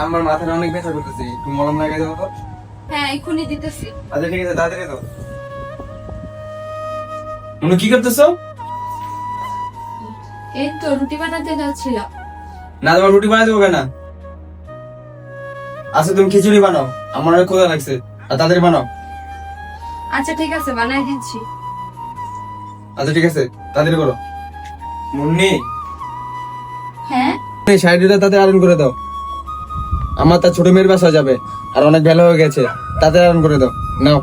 আমার মাথাটা অনেক ব্যথা করতেছে, একটু মলম লাগাই দাও তো। হ্যাঁ এক্ষুনি দিতেছি। আচ্ছা ঠিক আছে, তাড়াতাড়ি দাও। মনু কি করতেছো? এই তো রুটি বানাতে যাচ্ছিলাম। না তোমার রুটি বানাতে হবে না। আচ্ছা তুমি খিচুড়ি বানাও, আমার অনেক ক্ষুধা লাগছে, আর তাড়াতাড়ি বানাও। আচ্ছা ঠিক আছে বানাই দিচ্ছি। আচ্ছা ঠিক আছে, তাড়াতাড়ি করো। মুন্নি, হ্যাঁ এই শাড়িটা তাড়াতাড়ি আয়রন করে দাও। আমার তার ছোট মেয়ের বাসা যাবে, আর অনেক বেলা হয়ে গেছে, তাড়াতাড়ি আয়রন করে দাও। নাও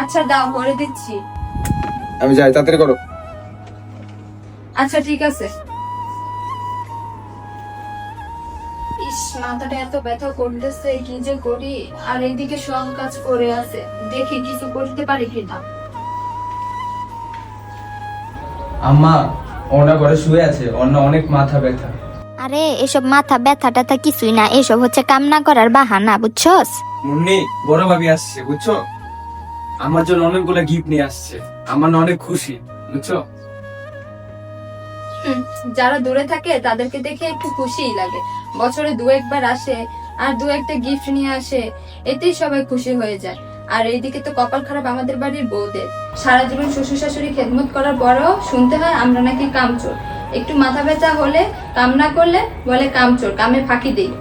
আচ্ছা দাও করে দিচ্ছি। আমি যাই, তাড়াতাড়ি করো। আচ্ছা ঠিক আছে। ইস মাথাটা এত ব্যথা করতেছে, কি যে করি। আর এইদিকে সব কাজ করে আছে, দেখি কিছু করতে পারি কিনা। আম্মা, ওনা ঘরে শুয়ে আছে, ওর না অনেক মাথা ব্যথা। আরে এসব মাথা ব্যথা ট্যাথা কিছুই না, এসব হচ্ছে কামনা করার বাহানা, বুঝছস? মুন্নি, বড় ভাবি আসছে বুঝছো, আমার জন্য অনেকগুলো গিফট নিয়ে আসছে, আমার না অনেক খুশি বুঝছো। যারা দূরে থাকে তাদেরকে দেখে একটু খুশিই লাগে। বছরে দু একবার আসে আর দু একটা গিফট নিয়ে আসে, এতেই সবাই খুশি হয়ে যায়। আর এইদিকে তো কপাল খারাপ আমাদের বাড়ির বউদের, সারা জীবন শ্বশুর শাশুড়ি খেদমত করার পরেও শুনতে হয় আমরা নাকি কামচোর। একটু মাথা ব্যথা হলে কাম না করলে বলে কামচোর, কামে ফাঁকি দেই।